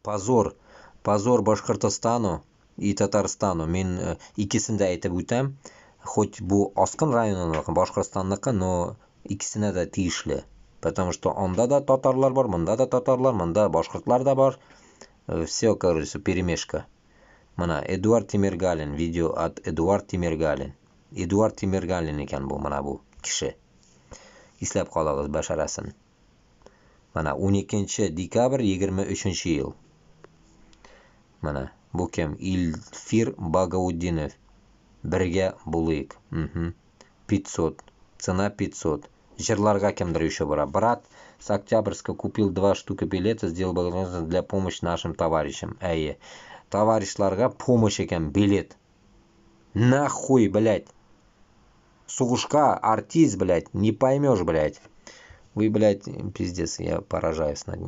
Позор Башқұртстану и Татарстану. Men ikkisini da aytib o'tam. Хоть bu Osqin rayonidagi Boshqirdistonniki, но ikkisine de tegishli. Потому что onda da tatarlar bor, bunda da tatarlar, bunda boshqirdlar da bor. Все, короче, перемешка. Mana Eduard Timirgalin, video at Eduard Timirgalin. Eduard Timirgalin ekan bu, mana bu kishi. Eslab qolamiz basharasini. Mana 12-dekabr 23-yil. Mana bu kim? Ilfir Багаудинов. Birga bo'laylik. 500. Цена 500. Жерларга kimdir еще бора. Брат с Октябрьска купил 2 штуки билета, сделал благодарность для помощи нашим товарищам. Товарищларга помощь ekan билет. Нахуй, блядь. Сушка, артист, блядь, не поймешь, блядь. Вы, блядь, пиздец, я поражаюсь над ним.